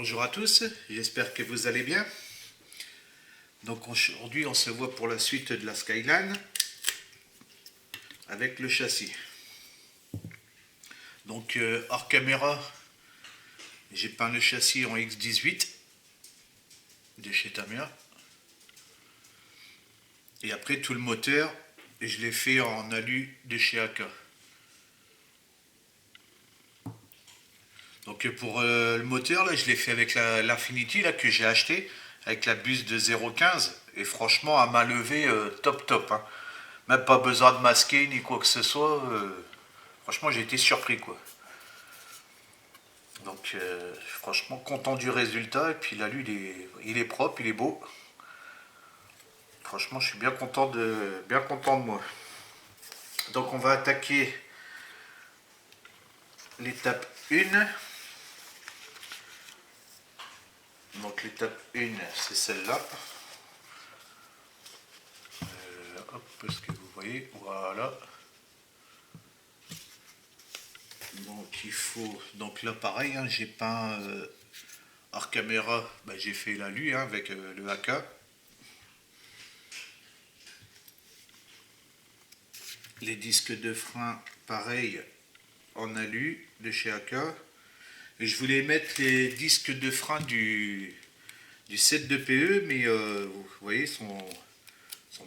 Bonjour à tous, j'espère que vous allez bien. Donc aujourd'hui on se voit pour la suite de la Skyline avec le châssis. Donc hors caméra, j'ai peint le châssis en X18 de chez Tamiya. Et après tout le moteur, je l'ai fait en alu de chez AK. Donc pour le moteur, là, je l'ai fait avec l'Infinity là, que j'ai acheté, avec la buse de 0,15. Et franchement, à main levée, top top. Hein. Même pas besoin de masquer ni quoi que ce soit. Franchement, j'ai été surpris quoi. Donc franchement, content du résultat. Et puis là, lui, il est propre, il est beau. Franchement, je suis bien content de moi. Donc on va attaquer l'étape 1. Donc l'étape 1, c'est celle-là. Hop, est-ce que vous voyez? Voilà. Donc il faut. Donc là pareil, hein, j'ai peint hors caméra, bah, j'ai fait l'alu hein, avec le AK. Les disques de frein, pareil, en alu de chez AK. Et je voulais mettre les disques de frein du 7 de PE, mais vous voyez, sont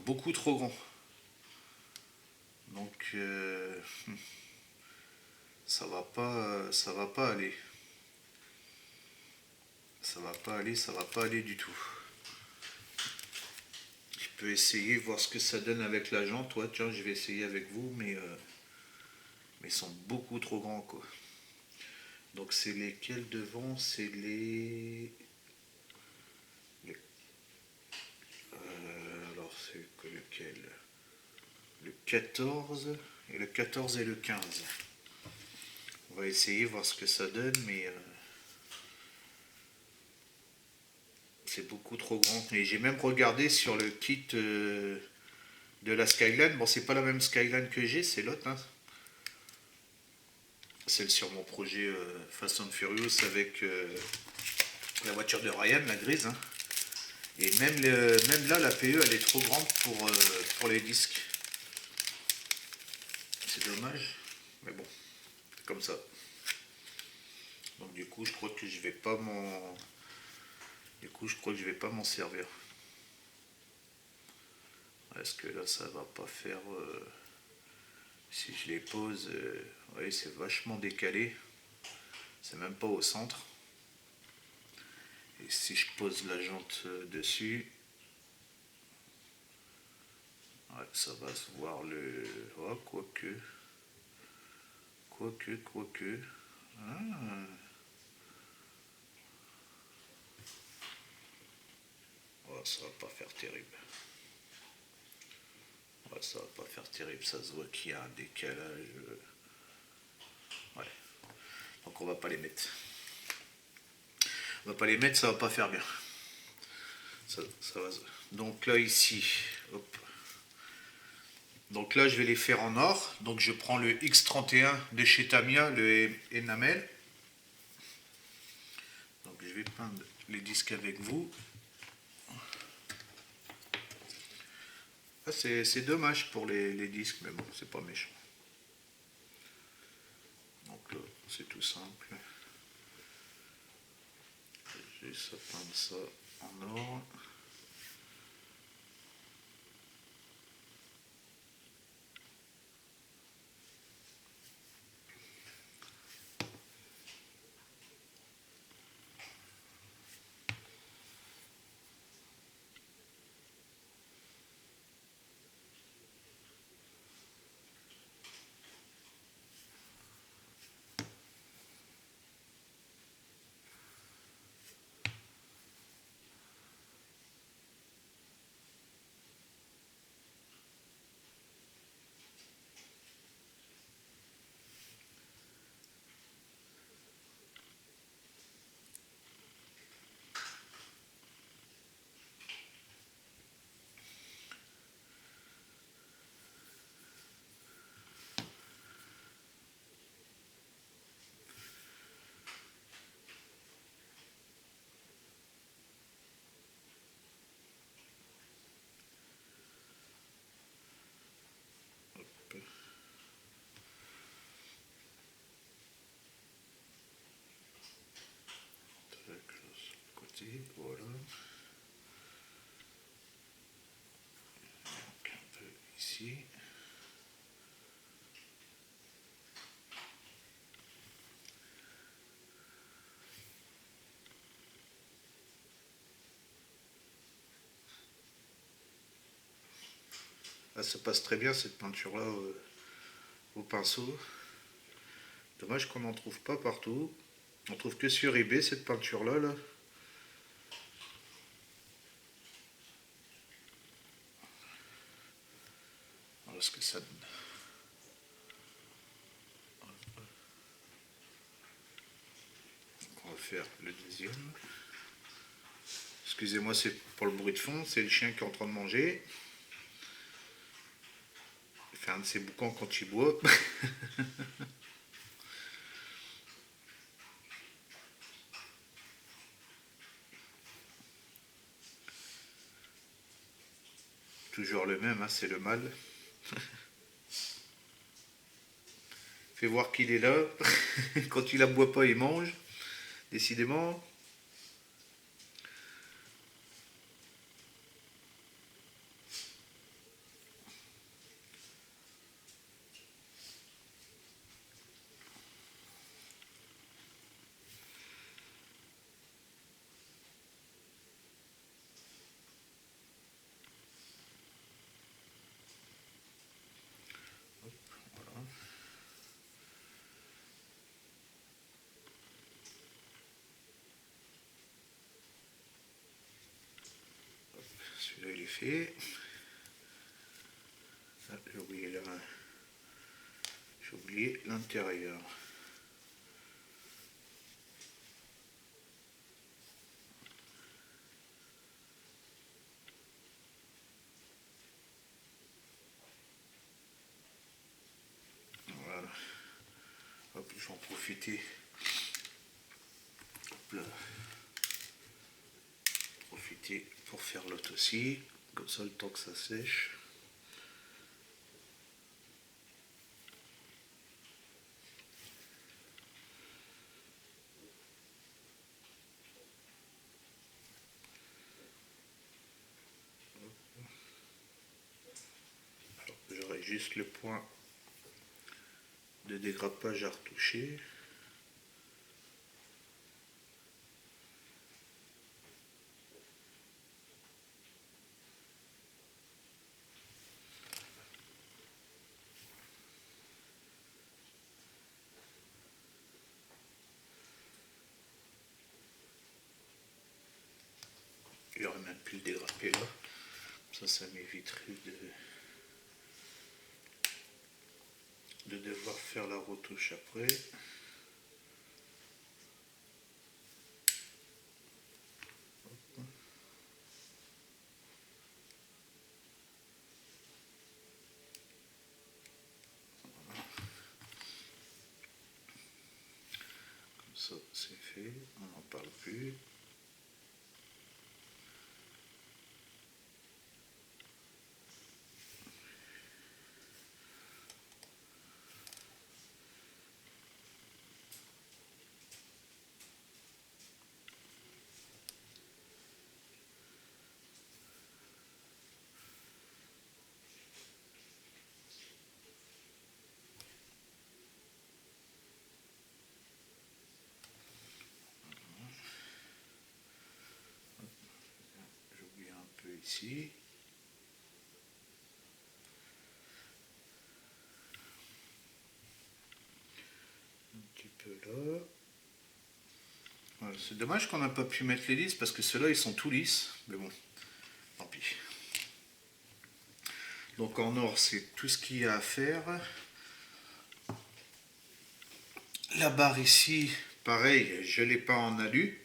beaucoup trop grands. Donc ça va pas aller. Ça va pas aller du tout. Je peux essayer, voir ce que ça donne avec la jante. Ouais, tiens, je vais essayer avec vous, mais ils sont beaucoup trop grands, quoi. Donc c'est lesquels devant? C'est alors c'est lequel? Le 14 et le 14 et le 15. On va essayer, voir ce que ça donne, mais c'est beaucoup trop grand. Et j'ai même regardé sur le kit de la Skyline. Bon, c'est pas la même Skyline que j'ai, c'est l'autre. Hein. Celle sur mon projet Fast and Furious avec la voiture de Ryan, la grise. Hein. Et même là, la PE, elle est trop grande pour les disques. C'est dommage, mais bon, c'est comme ça. Donc du coup, je crois que je vais pas m'en... Du coup, je crois que je vais pas m'en servir. Est-ce que là, ça va pas faire... si je les pose... vous voyez, c'est vachement décalé. C'est même pas au centre. Et si je pose la jante dessus... Ouais, ça va se voir le... Oh, quoique... Quoique... Ah. Oh, ça va pas faire terrible. Ouais, ça va pas faire terrible, ça se voit qu'il y a un décalage. Ouais. Donc on va pas les mettre. On va pas les mettre, ça va pas faire bien. Ça va. Donc là ici, hop. Donc là je vais les faire en or. Donc je prends le X31 de chez Tamiya, le Enamel. Donc je vais peindre les disques avec vous. Ah, c'est dommage pour les disques, mais bon, c'est pas méchant. Donc là, c'est tout simple. J'ai juste à peindre ça en or. côté, voilà. Donc un peu ici. Ah, ça passe très bien cette peinture-là au pinceau. Dommage qu'on n'en trouve pas partout. On trouve que sur eBay cette peinture-là. Là. Voilà ce que ça donne. On va faire le deuxième. Excusez-moi, c'est pour le bruit de fond. C'est le chien qui est en train de manger. Il fait un de ses boucans quand il boit. Toujours le même, hein, c'est le mâle. Fais voir qu'il est là. Quand il aboie pas, il mange. Décidément. Voilà. Celui-là, il est fait. Ah, j'ai oublié l'intérieur. Voilà. Hop, je vais en profiter. Hop là. Profiter pour faire l'autre aussi. Comme ça, le temps que ça sèche. J'aurai juste le point de dégrappage à retoucher. Il aurait même pu le dégrapper là. Ça m'éviterait de devoir faire la retouche après. Comme ça, c'est fait. On n'en parle plus. J'oublie un peu ici. Un petit peu là. Voilà, c'est dommage qu'on n'a pas pu mettre les lisses parce que ceux-là ils sont tout lisses. Mais bon, tant pis. Donc en or, c'est tout ce qu'il y a à faire. La barre ici, pareil, je ne l'ai pas en alu.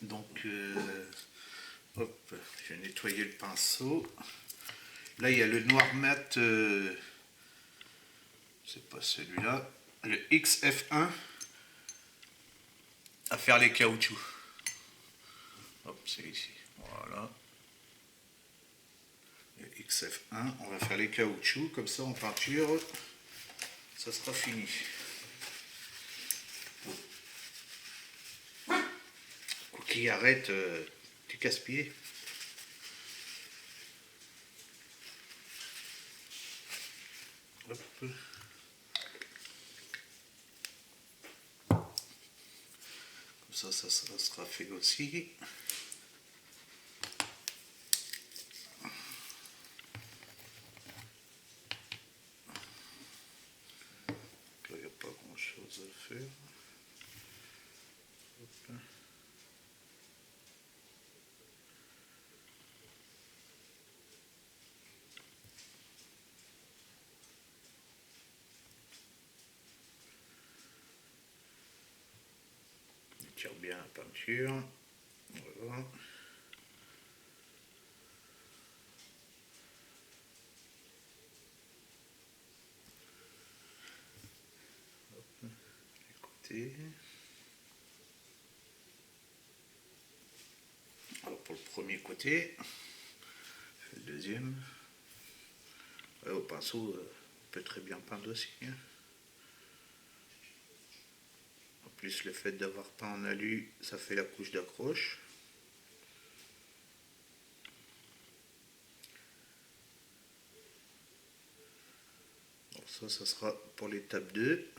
Donc, hop, je vais nettoyer le pinceau. Là, il y a le noir mat, c'est pas celui-là, le XF1 à faire les caoutchoucs. Hop, c'est ici. Voilà. Le XF1, on va faire les caoutchoucs, comme ça en peinture, ça sera fini. qui arrête du casse-pied. Hop. Comme ça sera fait aussi. Là, il n'y a pas grand chose à faire. Hop. On tire bien la peinture. Voilà. Alors pour le premier côté, je fais le deuxième. Ouais, au pinceau, on peut très bien peindre aussi. Hein. En plus, le fait d'avoir peint en alu, ça fait la couche d'accroche. Donc ça sera pour l'étape 2.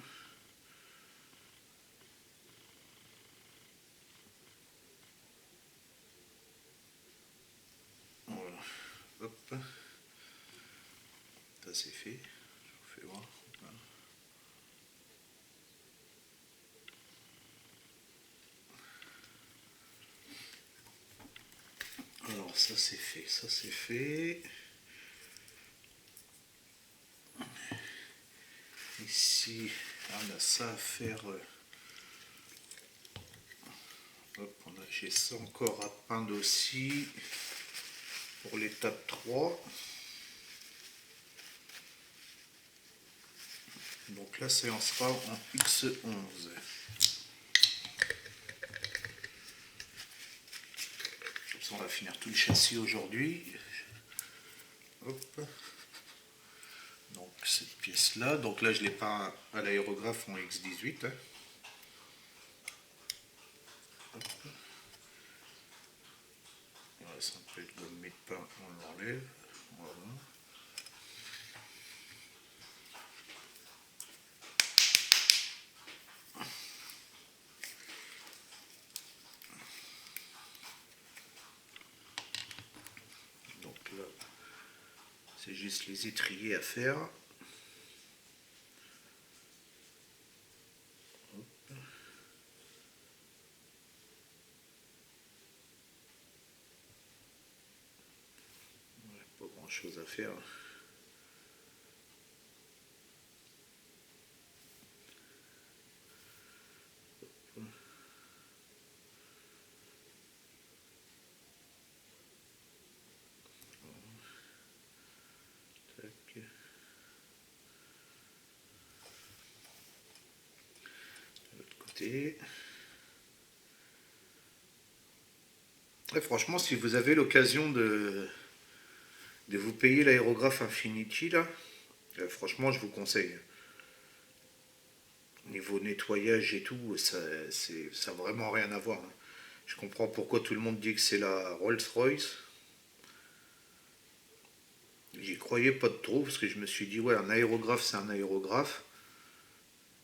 Voilà. Hop. Ça c'est fait. Je vous fais voir. Alors ça c'est fait, ça c'est fait. Ici, on a ça à faire. Hop, j'ai ça encore à peindre aussi pour l'étape 3. Donc la séance sera en X11. Comme ça on va finir tout le châssis aujourd'hui. Hop. Donc cette pièce là, donc là je l'ai peint à l'aérographe en X18. Hein. Hop. Il reste un peu de gomme de pain, on l'enlève. Voilà. Donc là, c'est juste les étriers à faire. Pas grand chose à faire. Tac. De l'autre côté. Et franchement, si vous avez l'occasion de vous payer l'aérographe Infinity, là, franchement, je vous conseille. Niveau nettoyage et tout, ça n'a vraiment rien à voir. Hein. Je comprends pourquoi tout le monde dit que c'est la Rolls-Royce. J'y croyais pas de trop parce que je me suis dit, ouais, un aérographe, c'est un aérographe.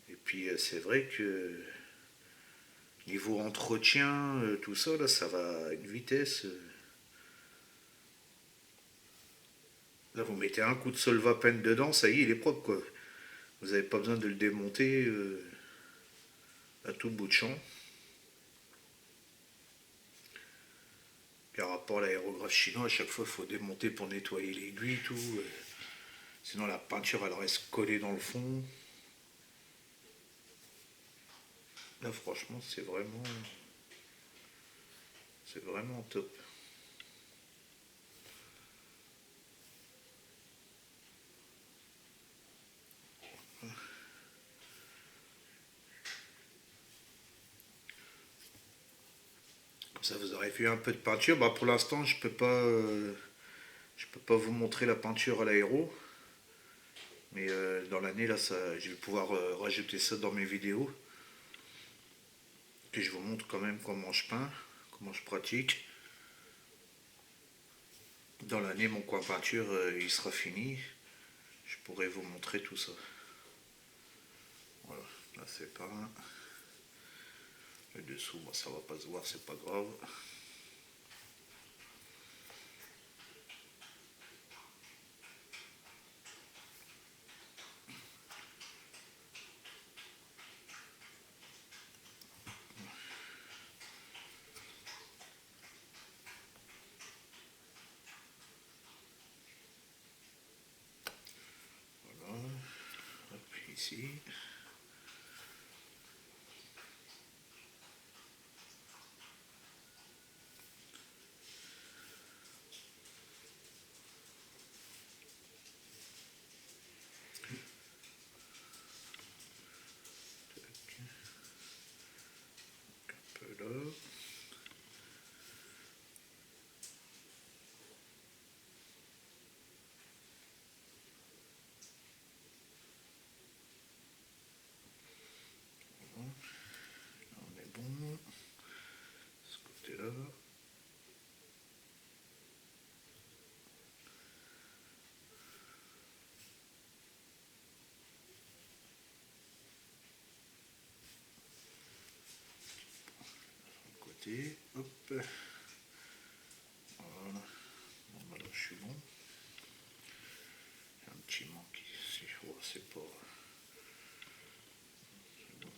Et puis, c'est vrai que niveau entretien, tout ça, là, ça va à une vitesse. Là, vous mettez un coup de solvapène dedans, ça y est, il est propre, quoi. Vous n'avez pas besoin de le démonter à tout bout de champ. Par rapport à l'aérographe chinois, à chaque fois, il faut démonter pour nettoyer l'aiguille, tout. Sinon, la peinture, elle reste collée dans le fond. Là, franchement, c'est vraiment top. Comme ça, vous aurez vu un peu de peinture. Bah, pour l'instant, je peux pas vous montrer la peinture à l'aéro. Mais dans l'année, là, je vais pouvoir rajouter ça dans mes vidéos. Que je vous montre quand même comment je peins, comment je pratique. Dans l'année, mon coin peinture, il sera fini. Je pourrais vous montrer tout ça. Voilà, là c'est peint. Le dessous, moi, ça va pas se voir, c'est pas grave. Voilà, hop, ici. Un peu là. On est bon. Ce côté-là. Côté. Hop. Voilà. Bon, bah là, je suis bon. Il y a un petit manque ici. Oh, c'est pas. C'est bon.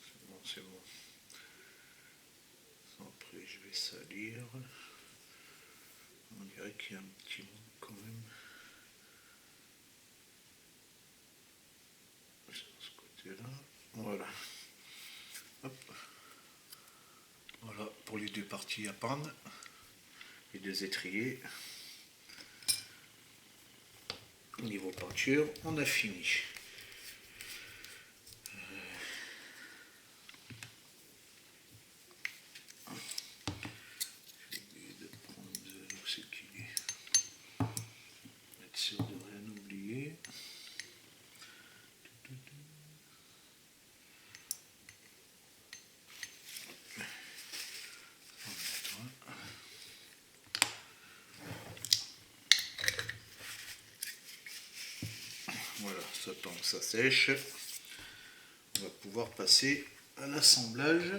C'est bon, c'est bon. Après, je vais salir. On dirait qu'il y a un petit manque quand même. Sur ce côté-là. Voilà. Hop. Voilà pour les deux parties à peindre. Les deux étriers. Niveau peinture, on a fini. J'ai oublié de prendre où c'est qu'il est. Être sûr de rien oublier. Voilà, ça tant que ça sèche, on va pouvoir passer à l'assemblage.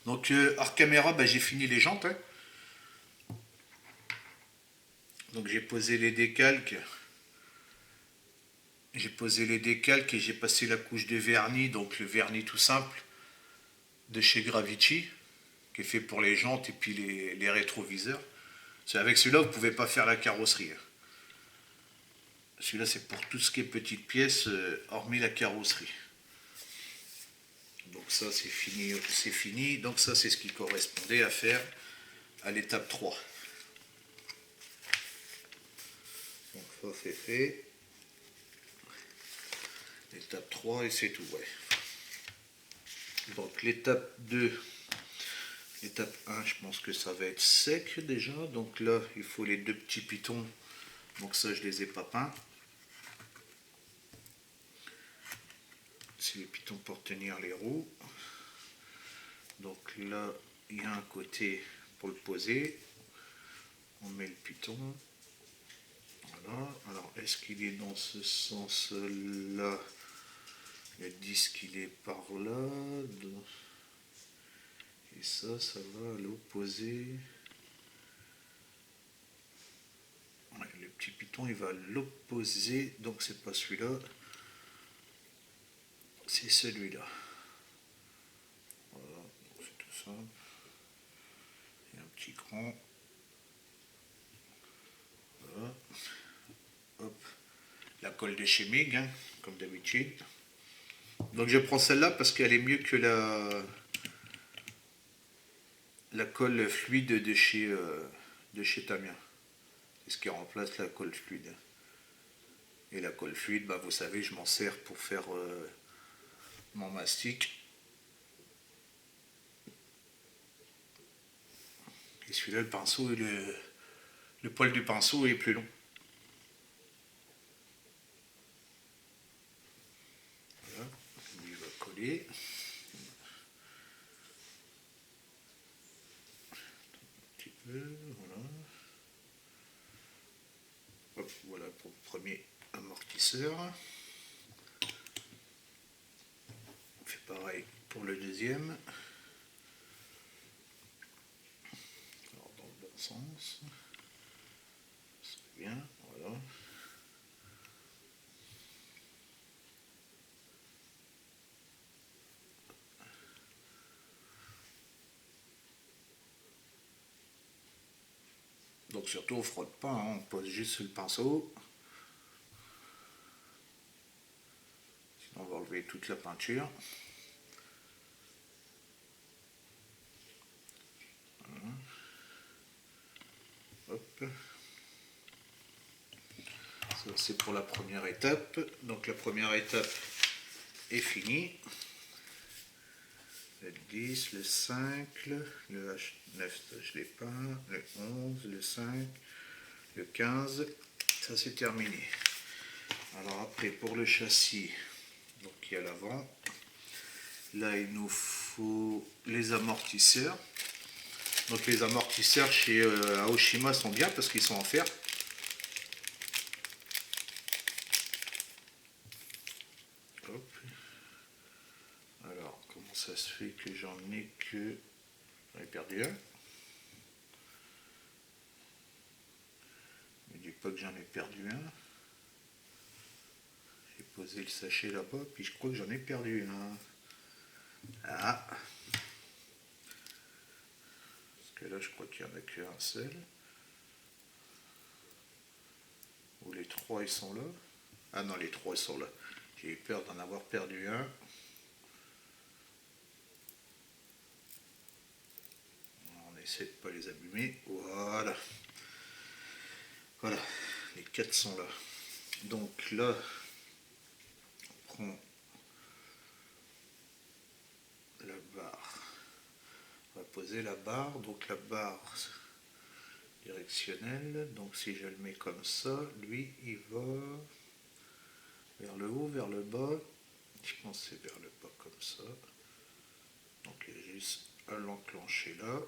Donc hors caméra, bah, j'ai fini les jantes. Hein. Donc j'ai posé les décalques. J'ai posé les décalques et j'ai passé la couche de vernis, donc le vernis tout simple de chez Gravity, qui est fait pour les jantes et puis les rétroviseurs. C'est avec celui-là, vous ne pouvez pas faire la carrosserie. Hein. Celui-là, c'est pour tout ce qui est petites pièces, hormis la carrosserie. Donc ça, c'est fini, c'est fini. Donc ça, c'est ce qui correspondait à faire à l'étape 3. Donc ça, c'est fait. L'étape 3 et c'est tout, ouais. Donc l'étape 2, l'étape 1, je pense que ça va être sec déjà. Donc là, il faut les deux petits pitons. Donc ça, je les ai pas peints. C'est les pitons pour tenir les roues. Donc là, il y a un côté pour le poser. On met le piton. Voilà. Alors, est-ce qu'il est dans ce sens-là? Le disque, il est par là. Et ça va à l'opposé. Ouais, le petit piton, il va à l'opposé. Donc, c'est pas celui-là. C'est celui-là. Voilà, c'est tout simple. Il y a un petit cran. Voilà. Hop. La colle de chez Mig, hein, comme d'habitude. Donc je prends celle-là parce qu'elle est mieux que la colle fluide de chez Tamiya. C'est ce qui remplace la colle fluide. Et la colle fluide, bah, vous savez, je m'en sers pour faire mon mastic. Et celui-là, le pinceau, le poil du pinceau est plus long. Voilà, lui il va coller. Voilà. Hop, voilà pour le premier amortisseur. On fait pareil pour le deuxième. Alors dans le bon sens. C'est bien, voilà. Donc surtout on frotte pas, hein, on pose juste sur le pinceau. Sinon on va enlever toute la peinture. Voilà. Hop. Ça c'est pour la première étape. Donc la première étape est finie. Le 10, le 5, le H9, je l'ai pas, le 11, le 5, le 15, ça c'est terminé. Alors après pour le châssis, donc il y a l'avant, là il nous faut les amortisseurs. Donc les amortisseurs chez Aoshima sont bien parce qu'ils sont en fer. Hop. Alors comment ça se fait que j'en ai que... J'en ai perdu un. Ne dis pas que j'en ai perdu un. J'ai posé le sachet là-bas, puis je crois que j'en ai perdu un. Ah. Parce que là, je crois qu'il n'y en a qu'un seul. Ou les trois, ils sont là. Ah non, les trois, ils sont là. J'ai eu peur d'en avoir perdu un. On essaie de ne pas les abîmer. Voilà. Voilà, les quatre sont là. Donc là, on prend la barre. On va poser la barre. Donc la barre directionnelle. Donc si je le mets comme ça, lui, il va vers le haut, vers le bas. Je pense que c'est vers le bas comme ça. Donc il y a juste à l'enclencher là.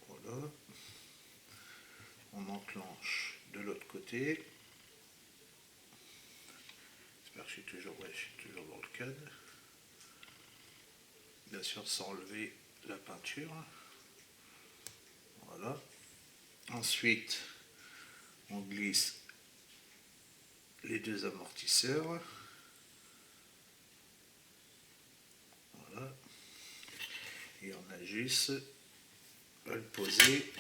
Voilà. On enclenche de l'autre côté. J'espère que je suis toujours dans le cadre. Bien sûr sans enlever la peinture. Voilà. Ensuite, on glisse les deux amortisseurs. Voilà. Et on a juste à le poser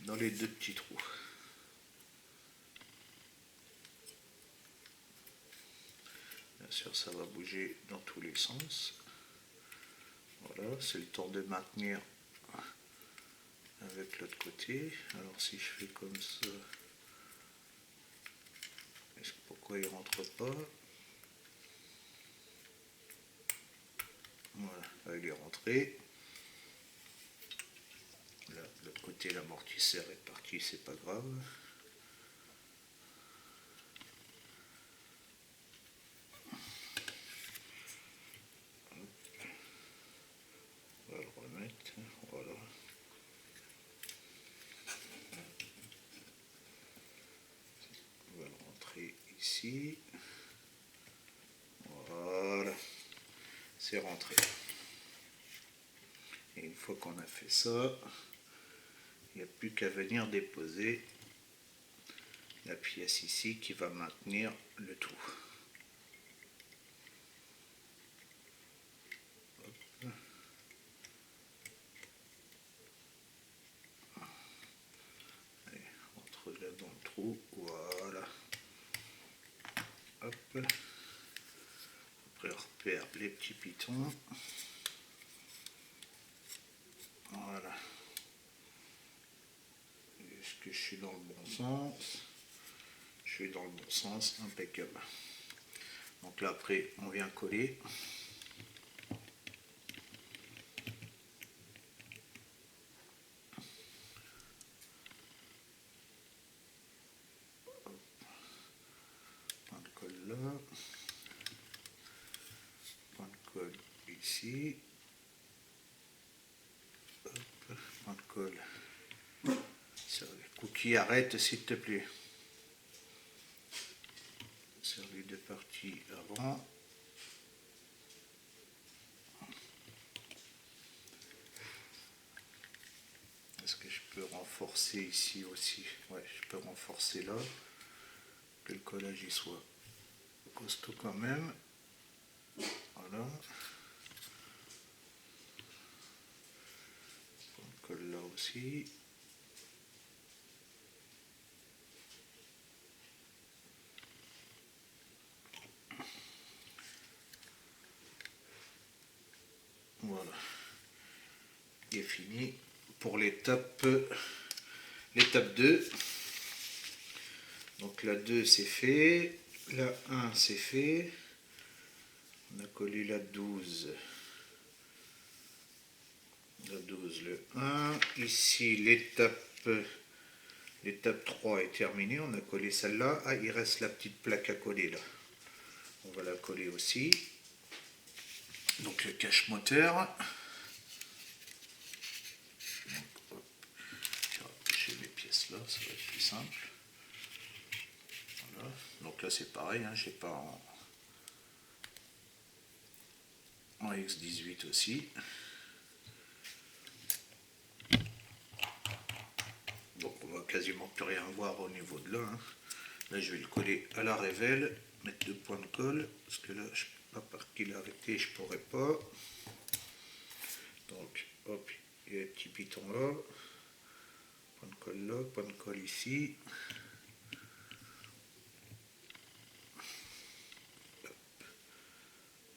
dans les deux petits trous. Bien sûr, ça va bouger dans tous les sens. Voilà, c'est le temps de maintenir avec l'autre côté. Alors si je fais comme ça, pourquoi il rentre pas? Voilà, il est rentré. Là, de l'autre côté, l'amortisseur est parti, c'est pas grave. On va le remettre, voilà. On va le rentrer ici. Voilà, c'est rentré. Et une fois qu'on a fait ça, il n'y a plus qu'à venir déposer la pièce ici qui va maintenir le tout. Hop. Allez, entre là dans le trou, voilà. Hop. Après on repère les petits pitons. Voilà. Est-ce que je suis dans le bon sens? Je suis dans le bon sens, impeccable. Donc là après on vient coller. Point de colle là. Point de colle ici. Hop. colle. Cookie, arrête s'il te plaît. Sur les deux parties avant. Est-ce que je peux renforcer ici aussi? Ouais, je peux renforcer là. Que le collage y soit costaud quand même. Voilà. On colle là aussi. Voilà. Il est fini pour l'étape 2. Donc la 2 c'est fait. La 1 c'est fait. On a collé la 12. La 12, le 1. Ici l'étape 3 est terminée. On a collé celle-là. Ah, il reste la petite plaque à coller là. On va la coller aussi. Donc le cache moteur. Je vais rapprocher mes pièces là, ça va être plus simple. Voilà. Donc là c'est pareil, hein, j'ai pas en X18 aussi. Donc on va quasiment plus rien voir au niveau de là. Hein. Là je vais le coller à la révèle, mettre 2 points de colle, parce que là je peux pas par qu'il a arrêté, je pourrais pas. Donc hop, il y a un petit piton là, point de colle là, point de colle ici.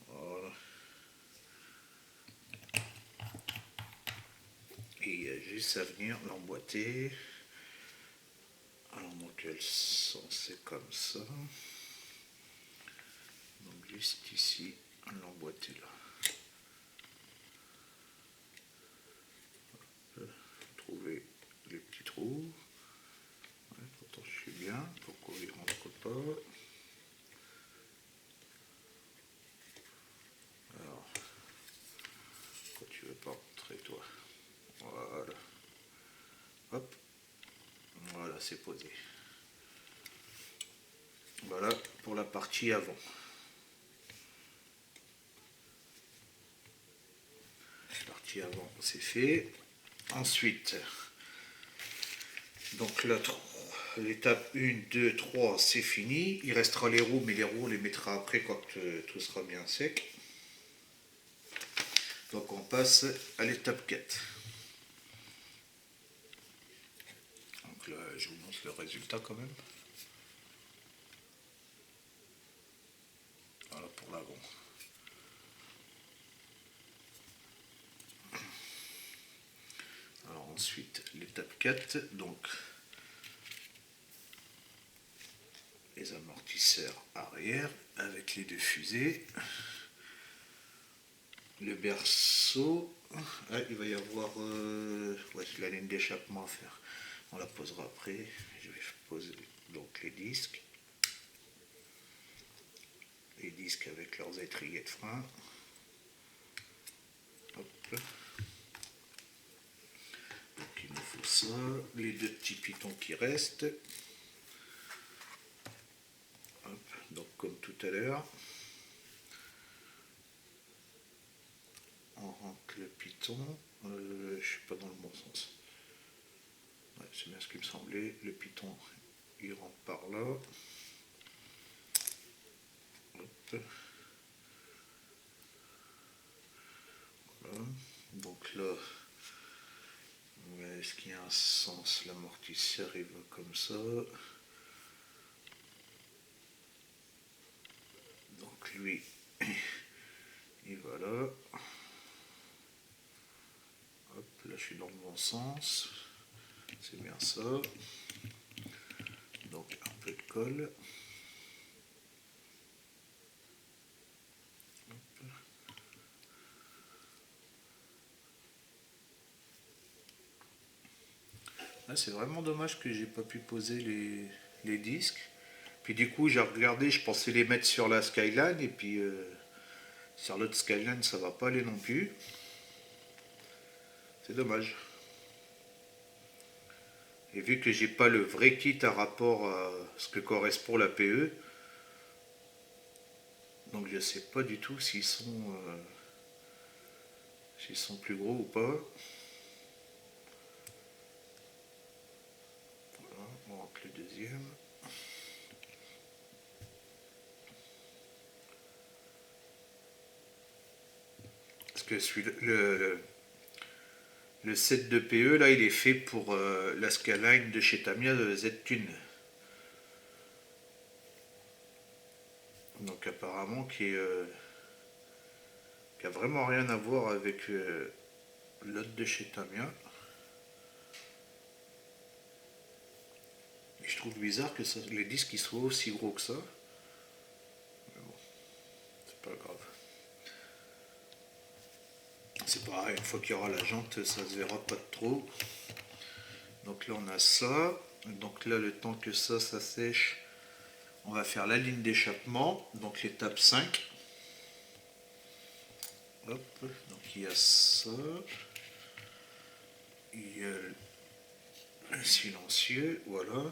Voilà. Et il y a juste à venir l'emboîter. Alors donc elles sont, c'est comme ça. Donc juste ici, l'emboîter là. Trouver les petits trous. Ouais, pourtant je suis bien, pourquoi il ne rentre pas. Alors, pourquoi tu veux pas rentrer toi? Voilà. Hop. Voilà, c'est posé. Voilà pour la partie avant. La partie avant, c'est fait. Ensuite, donc là, l'étape 1, 2, 3, c'est fini. Il restera les roues, mais les roues, on les mettra après quand tout sera bien sec. Donc on passe à l'étape 4. Donc là, je vous montre le résultat quand même. Voilà pour l'avant. Alors ensuite, l'étape 4, donc les amortisseurs arrière avec les deux fusées. Le berceau, ah, il va y avoir ouais, la ligne d'échappement à faire. On la posera après. Je vais poser donc les disques. Les disques avec leurs étriers de frein. Hop. Donc il nous faut ça. Les deux petits pitons qui restent. Hop. Donc comme tout à l'heure. On rentre le piton. Je ne suis pas dans le bon sens. Ouais, c'est bien ce qui me semblait. Le piton, il rentre par là. Hop. Voilà. Donc là, est-ce qu'il y a un sens? L'amortisseur, il va comme ça. Donc lui, il va là. Hop, là je suis dans le bon sens. C'est bien ça. Donc un peu de colle. Là c'est vraiment dommage que j'ai pas pu poser les disques. Puis du coup j'ai regardé, je pensais les mettre sur la Skyline et puis sur l'autre Skyline ça va pas aller non plus. C'est dommage. Et vu que j'ai pas le vrai kit à rapport à ce que correspond la PE, donc je sais pas du tout s'ils sont plus gros ou pas. Voilà, on rentre le deuxième. Parce que le set de PE là, il est fait pour la Skyline de chez Tamiya de Z-Tune. Donc apparemment qui a vraiment rien à voir avec l'autre de chez Tamiya. Et je trouve bizarre que les disques ils soient aussi gros que ça. Mais bon, c'est pas grave. C'est pareil, une fois qu'il y aura la jante, ça se verra pas trop. Donc là on a ça. Donc là le temps que ça sèche, on va faire la ligne d'échappement. Donc l'étape 5. Hop, donc il y a ça. Il y a le silencieux, voilà.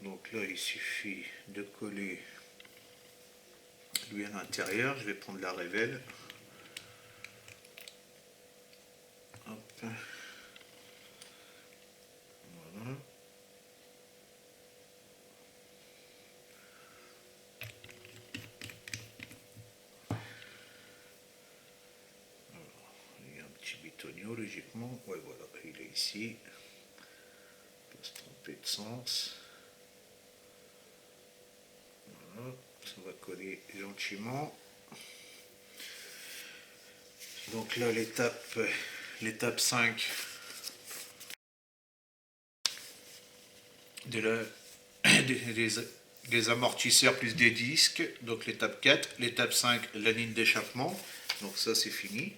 Donc là il suffit de coller lui à l'intérieur. Je vais prendre la révèle. Hop. Voilà. Il y a un petit bitonio logiquement. Ouais, voilà, il est ici. On peut se tromper de sens. Voilà, ça va coller gentiment. Donc là, l'étape 5 de des amortisseurs plus des disques. Donc l'étape 4, l'étape 5, la ligne d'échappement. Donc ça, c'est fini.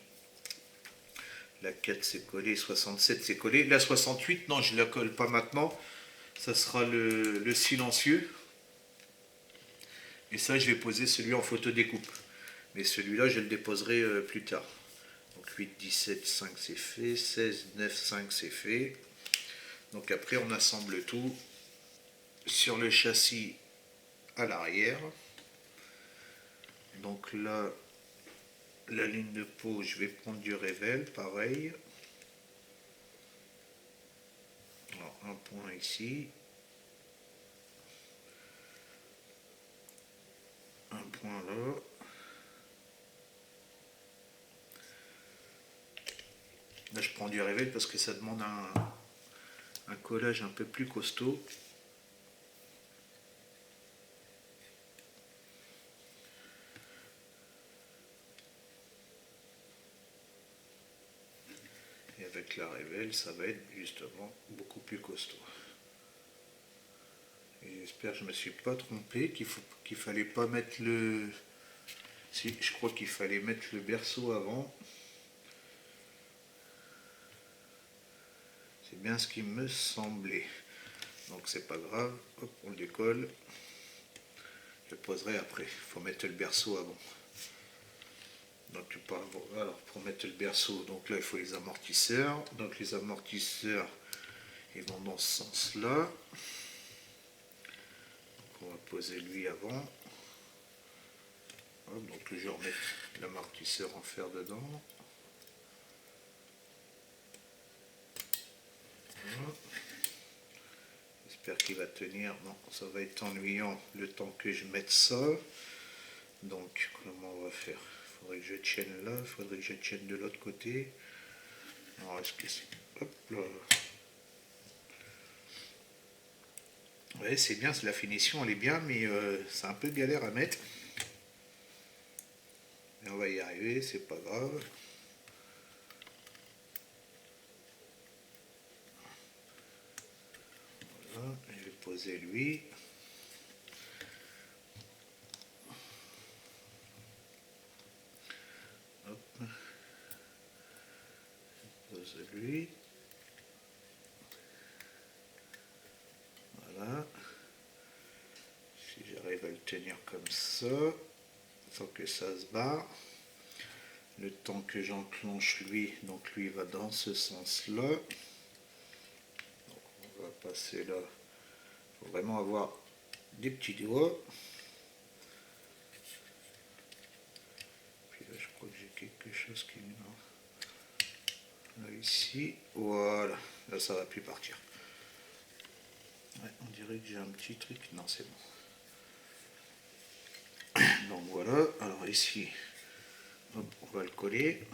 La 4 c'est collé, 67 c'est collé. La 68, non, je ne la colle pas maintenant. Ça sera le silencieux. Et ça, je vais poser celui en photo découpe. Mais celui-là, je le déposerai plus tard. Donc 8, 17, 5 c'est fait. 16, 9, 5 c'est fait. Donc après, on assemble tout sur le châssis à l'arrière. Donc là, la ligne de peau, je vais prendre du révèle, pareil. Alors, un point ici. Un point là. Là, je prends du révèle parce que ça demande un collage un peu plus costaud. Et avec la révèle, ça va être justement beaucoup plus costaud. Et j'espère que je ne me suis pas trompé, qu'il fallait pas mettre le... Si, je crois qu'il fallait mettre le berceau avant. C'est bien ce qui me semblait. Donc c'est pas grave, hop, on le décolle. Je le poserai après, il faut mettre le berceau avant. Donc alors pour mettre le berceau, donc là il faut les amortisseurs. Donc les amortisseurs, ils vont dans ce sens-là. Donc on va poser lui avant. Hop, donc je remets l'amortisseur en fer dedans. Voilà. J'espère qu'il va tenir. Non, ça va être ennuyant le temps que je mette ça. Donc comment on va faire? Il faudrait que je tienne là, il faudrait que je tienne de l'autre côté. Alors est-ce que c'est... Hop là. Ouais, c'est bien, la finition elle est bien, mais c'est un peu galère à mettre. Mais on va y arriver, c'est pas grave. Voilà, je vais poser lui. Hop. Je pose lui. Voilà. Si j'arrive à le tenir comme ça, sans que ça se barre. Le temps que j'enclenche lui, donc lui va dans ce sens-là. passer là. Il faut vraiment avoir des petits doigts. Puis là, je crois que j'ai quelque chose qui est là ici. Voilà, là ça va plus partir. Ouais, on dirait que j'ai un petit truc. Non, c'est bon. Donc voilà, alors ici, hop, on va le coller.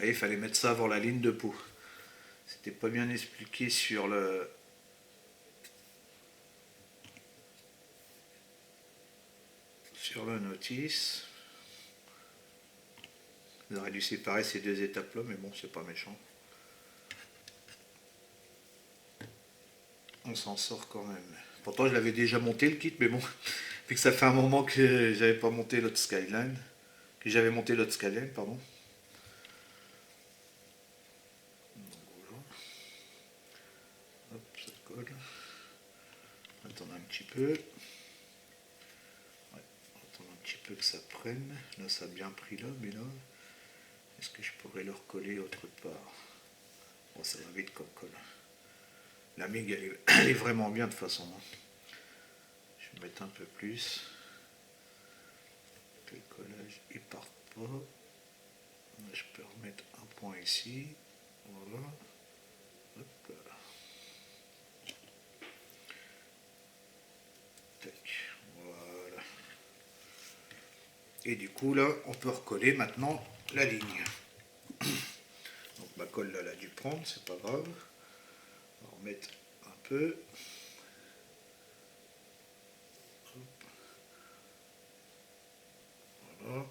Et il fallait mettre ça avant la ligne de peau. C'était pas bien expliqué sur la notice. On aurait dû séparer ces deux étapes là, mais bon, c'est pas méchant. On s'en sort quand même. Pourtant, je l'avais déjà monté le kit, mais bon, vu que ça fait un moment que j'avais pas monté l'autre Skyline, pardon. Voilà. Hop, ça colle. On va attendre un petit peu. Ouais, on va attendre un petit peu que ça prenne. Là, ça a bien pris là, mais là, est-ce que je pourrais le recoller autre part? Bon, ça va vite comme colle. La MIG, elle est vraiment bien de toute façon. Je vais mettre un peu plus. Que le collage il part pas. Là, je peux remettre un point ici. Voilà. Hop. Tac. Voilà. Et du coup là, on peut recoller maintenant la ligne. Donc ma colle là, elle a dû prendre, c'est pas grave. On va remettre un peu. Hop. Voilà.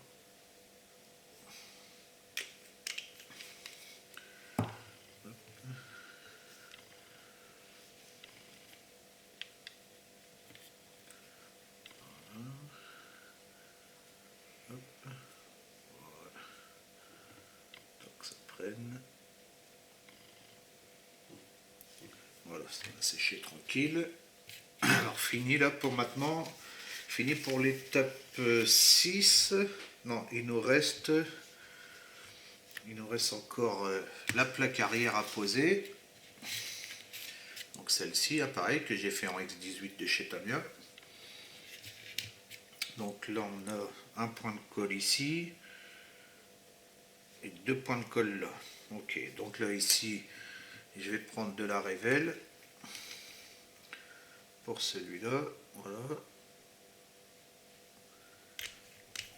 Voilà, ça va sécher tranquille. Alors fini là pour maintenant. Fini pour l'étape 6. Non, il nous reste encore la plaque arrière à poser. Donc celle-ci, pareil, que j'ai fait en X18 de chez Tamiya. Donc là, on a un point de colle ici et deux points de colle là. Ok, donc là, ici, je vais prendre de la révèle pour celui-là. Voilà.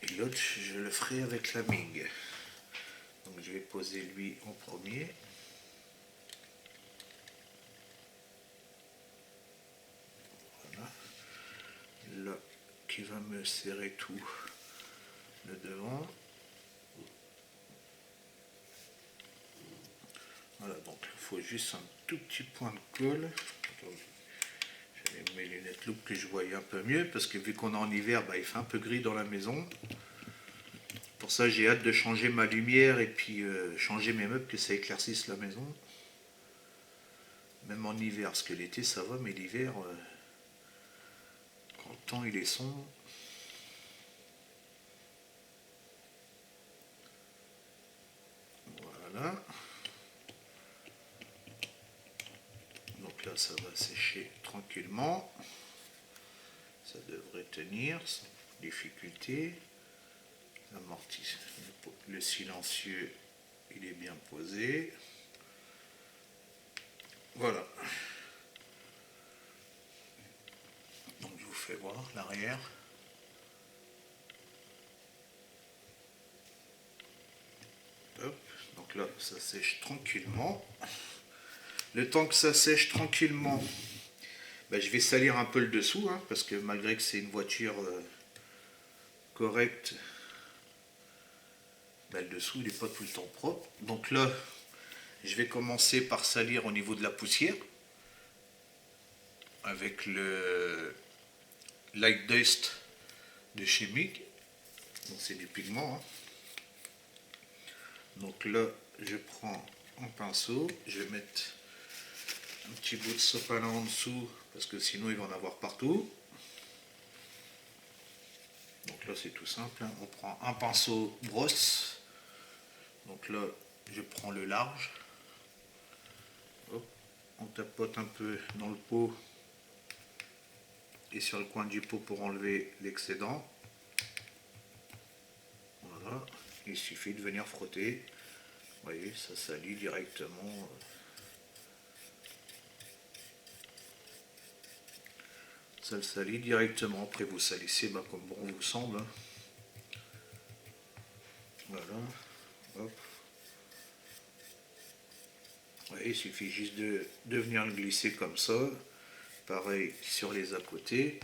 Et l'autre, je le ferai avec la MIG. Donc je vais poser lui en premier. Voilà. Là, qui va me serrer tout le devant. Voilà, donc il faut juste un tout petit point de colle. J'avais mes lunettes loupe que je voyais un peu mieux, parce que vu qu'on est en hiver, bah, il fait un peu gris dans la maison. Pour ça, j'ai hâte de changer ma lumière et puis changer mes meubles, que ça éclaircisse la maison. Même en hiver, parce que l'été ça va, mais l'hiver, quand le temps il est sombre. Voilà. Donc là, ça va sécher tranquillement. Ça devrait tenir sans difficulté. Le silencieux, il est bien posé. Voilà. Donc je vous fais voir l'arrière. Hop. Donc là, ça sèche tranquillement. Le temps que ça sèche tranquillement, ben, je vais salir un peu le dessous, hein, parce que malgré que c'est une voiture correcte, ben, le dessous il n'est pas tout le temps propre. Donc là, je vais commencer par salir au niveau de la poussière avec le Light Dust de chez MIG. Donc c'est du pigment. Hein. Donc là, je prends un pinceau, je vais mettre un petit bout de sopalin en dessous parce que sinon il va en avoir partout. Donc là c'est tout simple, hein. On prend un pinceau brosse. Donc là je prends le large. on tapote un peu dans le pot et sur le coin du pot pour enlever l'excédent. Voilà, il suffit de venir frotter. Vous voyez, ça salit directement. Ça le salit directement. Après, vous salissez comme bon vous semble. Voilà. Hop. Ouais, il suffit juste de venir le glisser comme ça. Pareil sur les à côté.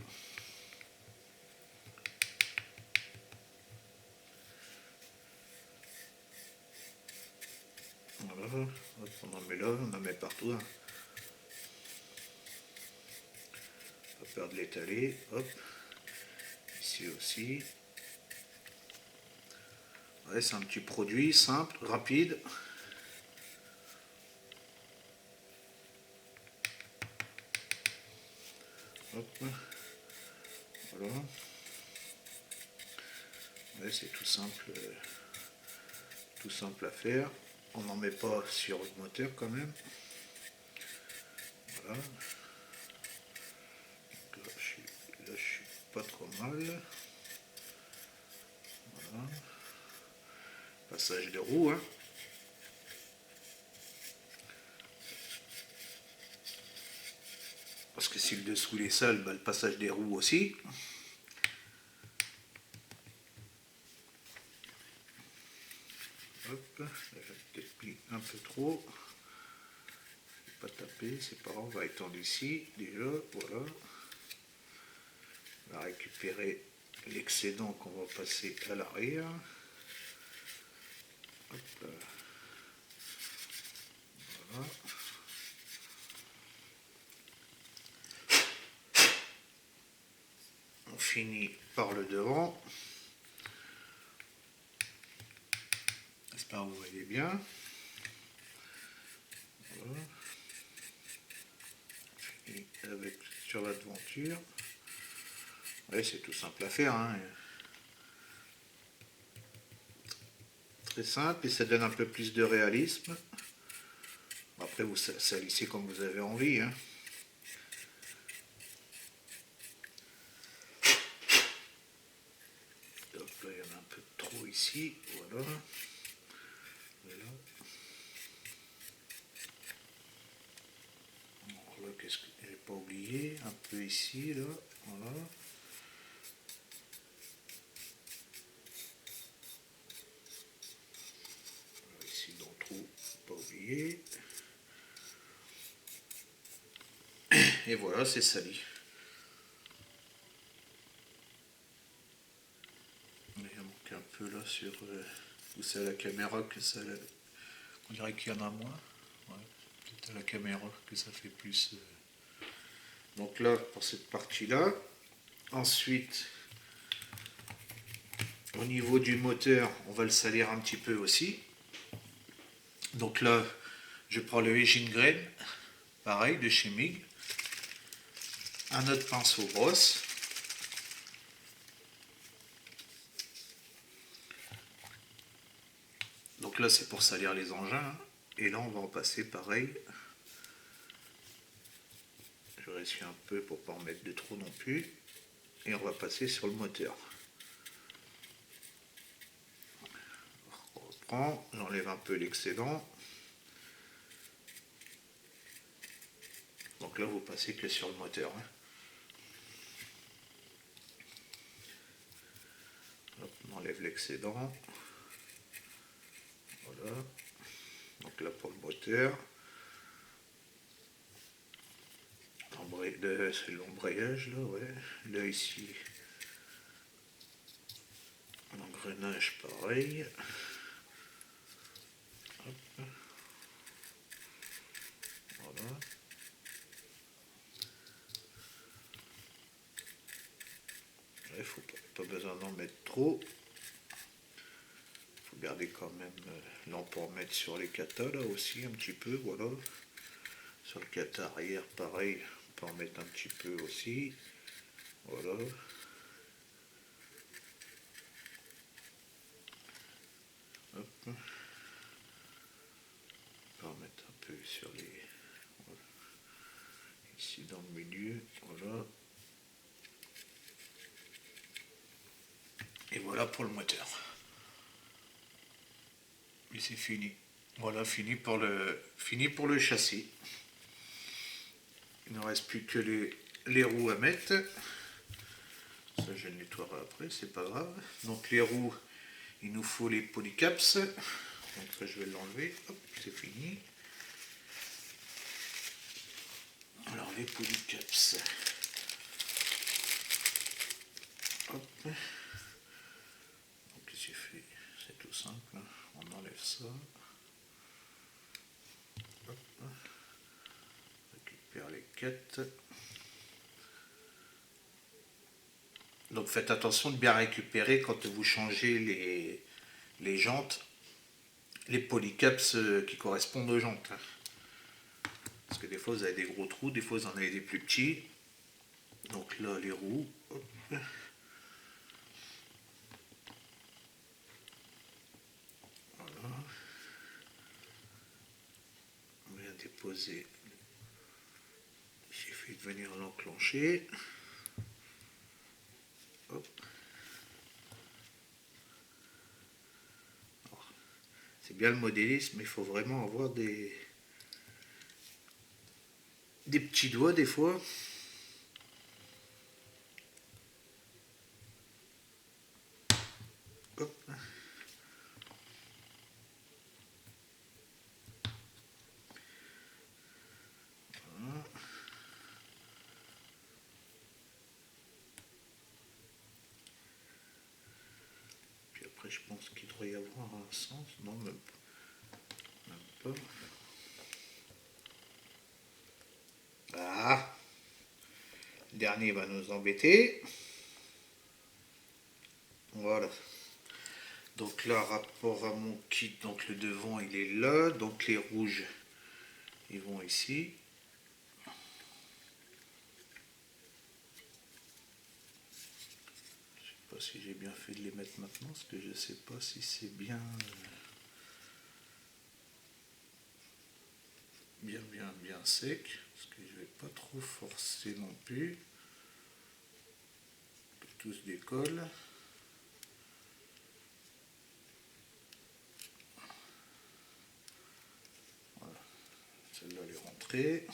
Voilà. Hop, on en met là, on en met partout. Pas peur de l'étaler. Hop. Ici aussi. Ouais, c'est un petit produit simple, rapide. Hop. Voilà. Ouais, c'est tout simple à faire. On n'en met pas sur le moteur quand même. Voilà. Là, je suis pas trop mal. Voilà. Passage de roue. Hein. Parce que si le dessous est sale, le passage des roues aussi. Hop, j'ai peut-être pris un peu trop. Pas taper, c'est pas grave, on va étendre ici déjà, voilà. On va récupérer l'excédent qu'on va passer à l'arrière. Voilà. On finit par le devant. J'espère que vous voyez bien. Voilà. Et avec sur la devanture. Ouais, c'est tout simple à faire. Hein. Très simple et ça donne un peu plus de réalisme. Après, vous salissez comme vous avez envie. Hein. Hop, là, il y en a un peu trop ici. Voilà. Voilà. Alors là, qu'est-ce que j'ai pas oublié? Un peu ici, là. Voilà. Ici, dans le trou, pas oublié. Et voilà, c'est sali. Il manque un peu là sur. Où c'est à la caméra que ça. On dirait qu'il y en a moins. Ouais, peut-être à la caméra que ça fait plus. Donc là, pour cette partie-là. Ensuite, au niveau du moteur, on va le salir un petit peu aussi. Donc là, je prends le Engine Grain, pareil, de chez MIG. Un autre pinceau brosse. Donc là, c'est pour salir les engins. Et là, on va en passer pareil. Je ressuie un peu pour ne pas en mettre de trop non plus. Et on va passer sur le moteur. On reprend, j'enlève un peu l'excédent. Donc là, vous passez que sur le moteur. Hein. Hop, on enlève l'excédent. Voilà. Donc là, pour le moteur. C'est l'embrayage là, ouais. Là ici, l'engrenage pareil. Hop. Voilà. Il faut pas besoin d'en mettre trop. Il faut garder quand même. Là on peut en mettre sur les katas là aussi un petit peu, voilà. Sur le kata arrière pareil, on peut en mettre un petit peu aussi. Voilà. Hop. On peut en mettre un peu sur les. Voilà. ici dans le milieu, voilà. Et voilà pour le moteur. Et c'est fini. Voilà, fini pour le châssis. Il ne reste plus que les roues à mettre. Ça, je le nettoierai après, c'est pas grave. Donc les roues, il nous faut les polycaps. Donc ça, je vais l'enlever. Hop, c'est fini. Alors les polycaps. Hop. Donc qu'est-ce qu'il fait? C'est tout simple. On enlève ça. Hop. On récupère les quêtes. Donc faites attention de bien récupérer quand vous changez les jantes, les polycaps qui correspondent aux jantes. Parce que des fois vous avez des gros trous, des fois vous en avez des plus petits. Donc là les roues, hop. Voilà. On vient déposer. J'ai fait de venir l'enclencher. Hop. C'est bien le modélisme, mais il faut vraiment avoir des petits doigts des fois. Hop. Voilà. Puis après je pense qu'il devrait y avoir un sens. Non, même pas. Ah, le dernier va nous embêter. Voilà. Donc là, rapport à mon kit, donc le devant il est là, donc les rouges ils vont ici. Je sais pas si j'ai bien fait de les mettre maintenant, parce que je sais pas si c'est bien sec, parce que je vais pas trop forcer non plus. Que tout se décolle. Voilà. Celle-là elle est rentrée.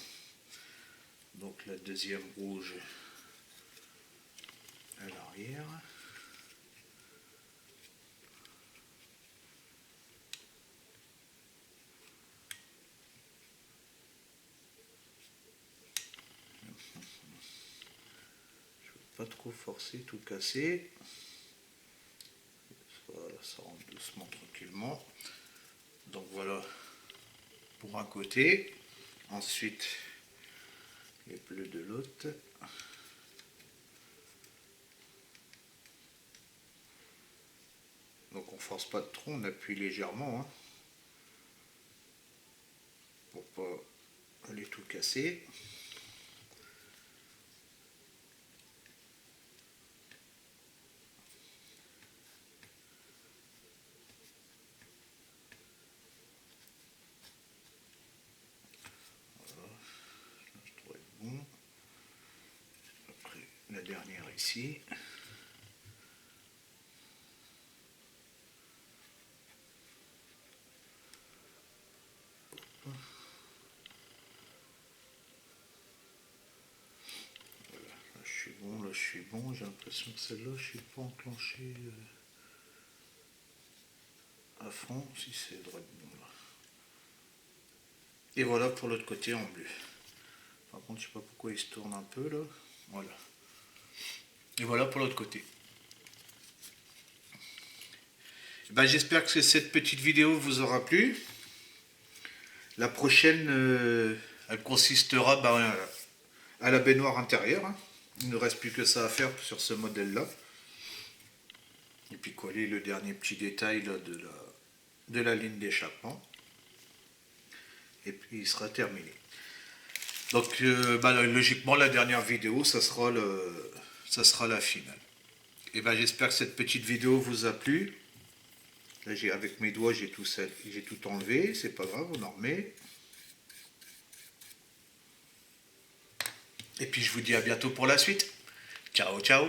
Donc la deuxième rouge à l'arrière. Je veux pas trop forcer, tout casser. Voilà, ça rentre doucement, tranquillement. Donc voilà pour un côté. Ensuite les bleus de l'autre. Donc on force pas de trop, on appuie légèrement, hein, pour pas aller tout casser. Voilà, là, je trouve bon. Après la dernière ici. Voilà, là je suis bon, là je suis bon. J'ai l'impression que celle-là je suis pas enclenché à fond, si c'est droit de bon là. Et voilà pour l'autre côté en bleu. Par contre, je sais pas pourquoi il se tourne un peu là. Voilà. Et voilà pour l'autre côté. Ben, j'espère que cette petite vidéo vous aura plu. La prochaine, elle consistera à la baignoire intérieure. Hein. Il ne reste plus que ça à faire sur ce modèle-là. Et puis coller le dernier petit détail là, de la ligne d'échappement. Et puis il sera terminé. Donc logiquement la dernière vidéo, ça sera la finale. Et ben j'espère que cette petite vidéo vous a plu. Là avec mes doigts j'ai tout enlevé, c'est pas grave, on en remet. Et puis je vous dis à bientôt pour la suite. Ciao, ciao.